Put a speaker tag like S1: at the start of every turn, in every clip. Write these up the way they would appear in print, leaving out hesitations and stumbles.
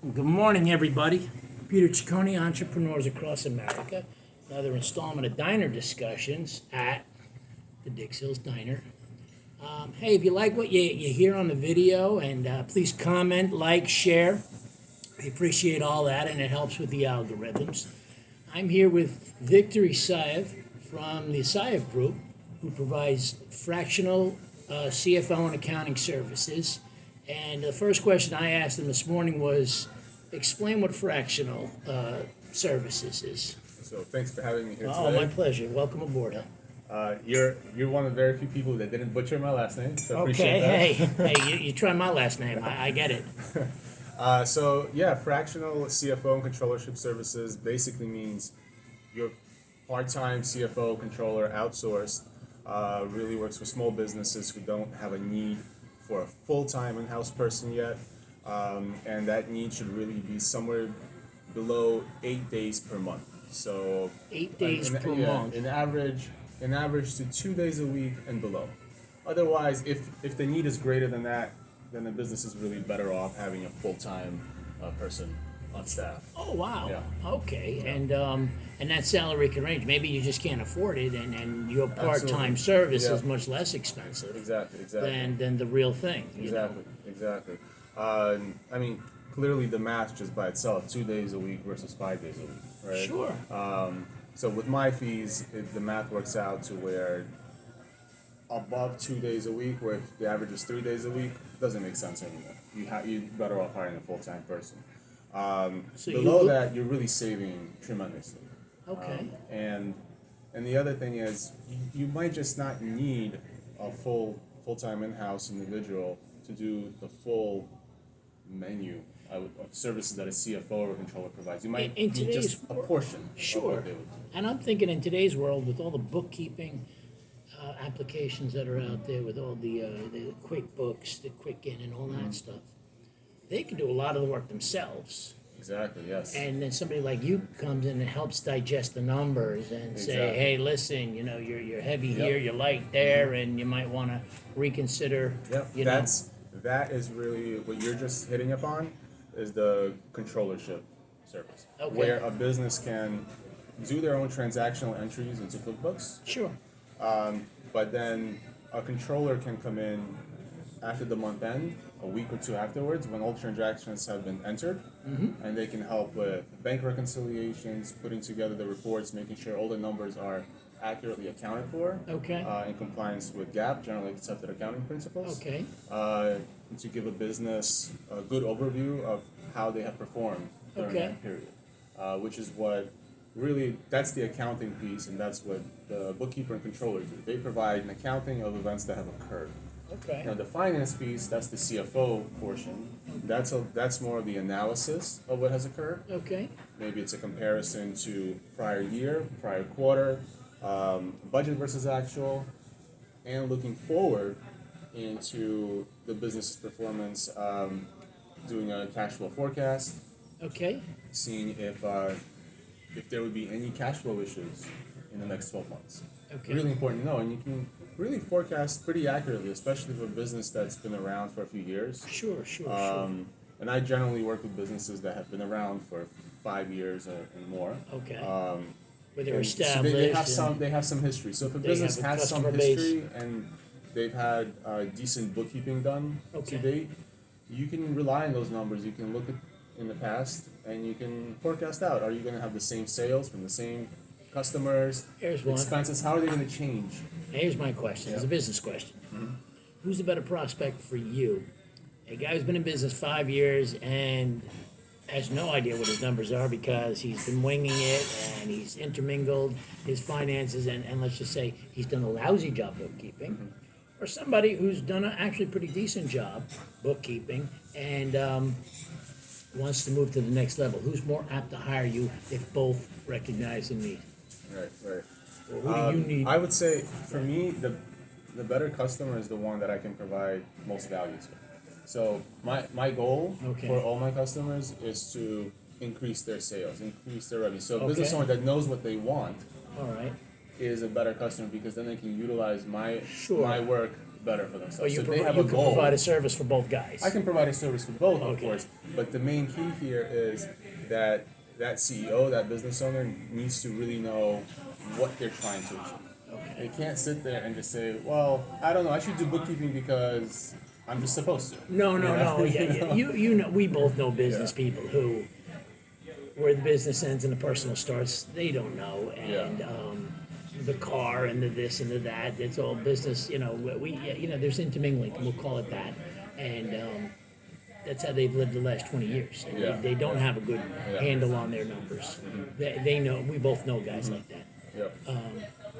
S1: Good morning, everybody. Peter Ciccone, Entrepreneurs Across America. Another installment of Diner Discussions at the Dix Hills Diner. Hey, if you like what you hear on the video, and please comment, like, share. We appreciate all that, and it helps with the algorithms. I'm here with Victor Isaev from the Isaev Group, who provides fractional CFO and accounting services. And the first question I asked him this morning was, explain what fractional services is.
S2: So thanks for having me here
S1: Oh,
S2: today.
S1: my pleasure. Welcome aboard.
S2: You're one of the very few people that didn't butcher my last name, so I appreciate
S1: Okay,
S2: that.
S1: hey, you try my last name. I get it.
S2: Fractional CFO and controllership services basically means your part-time CFO controller outsourced really works for small businesses who don't have a need for a full-time in-house person yet, and that need should really be somewhere below 8 days per month. So
S1: 8 days per
S2: yeah,
S1: month.
S2: in average to 2 days a week and below. Otherwise, if the need is greater than that, then the business is really better off having a full-time person on staff.
S1: Oh, wow.
S2: Yeah.
S1: Okay, and that salary can range. Maybe you just can't afford it, and your part-time
S2: Absolutely.
S1: service
S2: Yeah.
S1: is much less expensive
S2: Exactly.
S1: than the real thing. You know?
S2: Exactly. I mean, clearly the math just by itself, 2 days a week versus 5 days a week, right?
S1: Sure.
S2: So with my fees, the math works out to where above 2 days a week, where if the average is 3 days a week, doesn't make sense anymore. You're better off hiring a full-time person.
S1: So
S2: Below
S1: you-
S2: that, you're really saving tremendously.
S1: Okay.
S2: And the other thing is, you might just not need a full-time in-house individual to do the full menu of services that a CFO or a controller provides. You might
S1: In
S2: need
S1: today's
S2: just a portion of
S1: Sure.
S2: what they would do.
S1: And I'm thinking in today's world, with all the bookkeeping applications that are out there, with all the QuickBooks, the Quicken, and all that stuff, they can do a lot of the work themselves.
S2: Exactly, yes.
S1: And then somebody like you comes in and helps digest the numbers and say,
S2: Exactly.
S1: hey, listen, you're heavy
S2: Yep.
S1: here, you're light there, and you might want to reconsider.
S2: Yep,
S1: You know.
S2: that is really what you're just hitting upon is the controllership service,
S1: Okay.
S2: where a business can do their own transactional entries into QuickBooks,
S1: Sure.
S2: but then a controller can come in after the month end, a week or two afterwards, when all transactions have been entered, and they can help with bank reconciliations, putting together the reports, making sure all the numbers are accurately accounted for,
S1: Okay.
S2: in compliance with GAAP, generally accepted accounting principles.
S1: Okay.
S2: To give a business a good overview of how they have performed during
S1: Okay.
S2: that period, which is what really, that's the accounting piece, and that's what the bookkeeper and controller do. They provide an accounting of events that have occurred.
S1: Okay.
S2: Now, the finance piece, that's the CFO portion. That's more of the analysis of what has occurred.
S1: Okay.
S2: Maybe it's a comparison to prior year, prior quarter, budget versus actual, and looking forward into the business's performance, doing a cash flow forecast,
S1: Okay.
S2: seeing if there would be any cash flow issues in the next 12 months.
S1: Okay.
S2: Really important to know, and you can really forecast pretty accurately, especially for a business that's been around for a few years.
S1: Sure. Sure.
S2: And I generally work with businesses that have been around for 5 years and more.
S1: Okay. Where they're
S2: And so
S1: established.
S2: they have some history. So if a
S1: They
S2: business
S1: have a
S2: has some
S1: customer base.
S2: history and they've had decent bookkeeping done
S1: Okay.
S2: to date, you can rely on those numbers. You can look at in the past and you can forecast out. Are you going to have the same sales from the same customers?
S1: Here's one.
S2: Expenses, how are they going to change?
S1: Here's my question. It's a business question. Who's the better prospect for you? A guy who's been in business 5 years and has no idea what his numbers are because he's been winging it and he's intermingled his finances and let's just say he's done a lousy job bookkeeping, or somebody who's done an actually pretty decent job bookkeeping and wants to move to the next level. Who's more apt to hire you if both recognize the need?
S2: Right.
S1: Or who do you need?
S2: I would say for me, the better customer is the one that I can provide most value to. So my goal
S1: Okay.
S2: for all my customers is to increase their sales, increase their revenue. So a business
S1: Okay.
S2: owner that knows what they want
S1: All right.
S2: is a better customer because then they can utilize my
S1: Sure.
S2: my work better for themselves.
S1: Or you,
S2: So they
S1: provi-
S2: have
S1: you
S2: a
S1: can
S2: goal.
S1: provide a service for both guys.
S2: I can provide a service for both, of
S1: Okay.
S2: course, but the main key here is that that CEO, that business owner, needs to really know what they're trying to achieve.
S1: Okay.
S2: They can't sit there and just say, "Well, I don't know. I should do bookkeeping because I'm just supposed to."
S1: No, no, no. Yeah. You know, we both know business
S2: Yeah.
S1: people who, where the business ends and the personal starts, they don't know. And the car and the this and the that, it's all business. You know, there's intermingling. We'll call it that. And that's how they've lived the last 20 years. And
S2: Yeah.
S1: they don't have a good handle on their numbers. They know. We both know guys like that.
S2: Yep.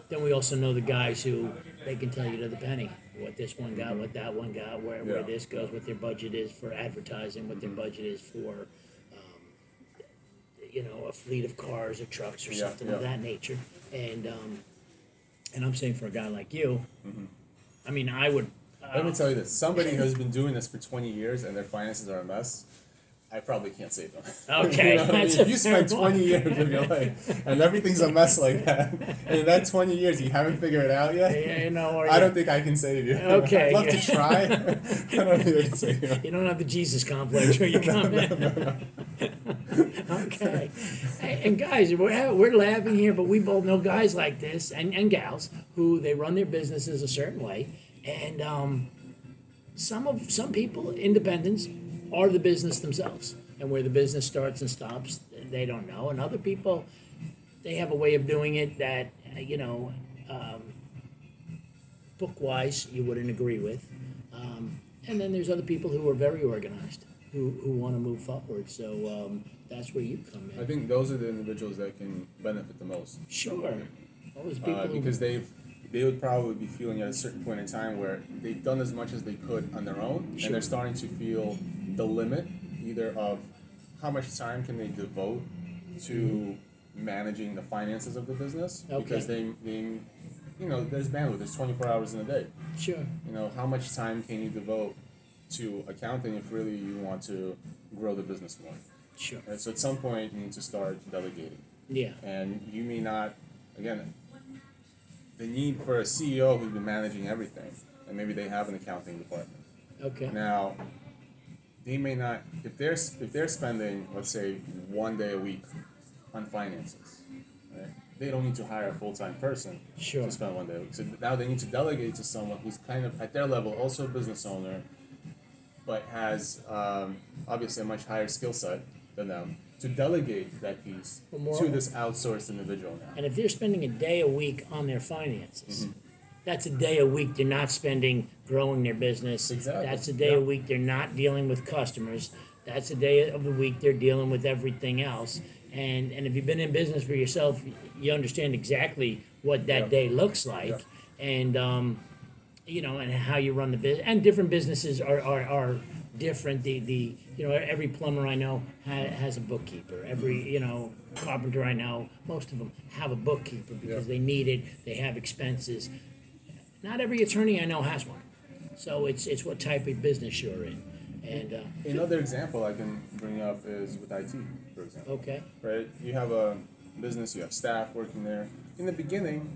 S1: Then we also know the guys who they can tell you to the penny what this one got, what that one got, where
S2: Yeah.
S1: this goes, what their budget is for advertising, what their budget is for, a fleet of cars or trucks or
S2: Yeah,
S1: something
S2: yeah.
S1: of that nature. And I'm saying for a guy like you, I mean, I would.
S2: Let me tell you this: somebody who's been doing this for 20 years and their finances are a mess, I probably can't save them.
S1: Okay,
S2: You know what I mean?
S1: that's
S2: If
S1: a
S2: you spend
S1: fair
S2: 20 years of your life and everything's a mess like that, and in that 20 years you haven't figured it out yet,
S1: Or
S2: I don't think I can save you.
S1: Okay,
S2: I'd love
S1: yeah.
S2: to try. I don't think I can save you.
S1: You don't have the Jesus complex where you come in. Okay. Hey, and guys, we're laughing here, but we both know guys like this and gals who they run their businesses a certain way, and some people, independents, are the business themselves, and where the business starts and stops, they don't know, and other people, they have a way of doing it that book-wise you wouldn't agree with, and then there's other people who are very organized who want to move forward. So that's where you come in.
S2: I think those are the individuals that can benefit the most.
S1: Sure. All those people who-
S2: Because they would probably be feeling at a certain point in time where they've done as much as they could on their own,
S1: Sure.
S2: and they're starting to feel the limit either of how much time can they devote to managing the finances of the business,
S1: Okay.
S2: because they there's bandwidth, there's 24 hours in a day.
S1: Sure.
S2: How much time can you devote to accounting if really you want to grow the business more?
S1: Sure.
S2: Right? So at some point you need to start delegating.
S1: Yeah.
S2: And you may not, again, the need for a CEO who's been managing everything, and maybe they have an accounting department.
S1: Okay.
S2: Now, they may not, if they're spending, let's say, 1 day a week on finances, right? They don't need to hire a full-time person
S1: Sure.
S2: to spend 1 day a week. So now they need to delegate to someone who's kind of at their level, also a business owner, but has obviously a much higher skill set than them, to delegate that piece
S1: Well, more-
S2: to this outsourced individual now.
S1: And if they're spending a day a week on their finances, that's a day a week they're not spending growing their business.
S2: Exactly.
S1: That's a day a week they're not dealing with customers. That's a day of the week they're dealing with everything else. And if you've been in business for yourself, you understand exactly what that
S2: Yeah.
S1: day looks like.
S2: Yeah.
S1: And and how you run the business. And different businesses are different. Every plumber I know has a bookkeeper. Every carpenter I know, most of them have a bookkeeper because they need it. They have expenses. Not every attorney I know has one. So it's what type of business you're in. And
S2: Another example I can bring up is with IT, for example.
S1: okay,
S2: Right? You have a business, you have staff working there. In the beginning,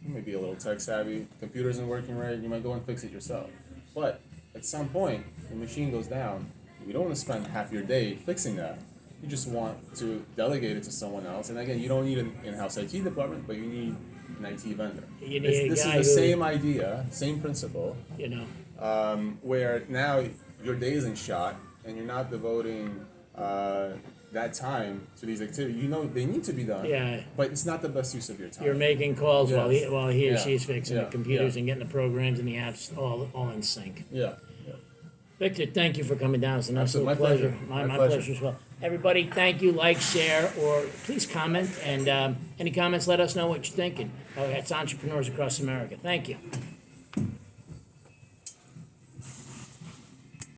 S2: you may be a little tech savvy, computer isn't working right, you might go and fix it yourself. But at some point, the machine goes down. You don't want to spend half your day fixing that. You just want to delegate it to someone else. And again, you don't need an in-house IT department, but you need an IT vendor.
S1: You need a
S2: This
S1: guy
S2: is the
S1: who-
S2: same idea, same principle, where now your day isn't shot and you're not devoting that time to these activities. They need to be done.
S1: Yeah.
S2: But it's not the best use of your time.
S1: you're making calls while
S2: Yes.
S1: he or
S2: Yeah.
S1: she is fixing the
S2: Yeah.
S1: computers
S2: Yeah.
S1: and getting the programs and the apps all in sync.
S2: Yeah.
S1: Victor, thank you for coming down. It's an absolute
S2: Absolutely. My
S1: pleasure.
S2: pleasure.
S1: My
S2: My
S1: pleasure as well. Everybody, thank you. Like, share, or please comment. And any comments, let us know what you're thinking. It's Entrepreneurs Across America. Thank you.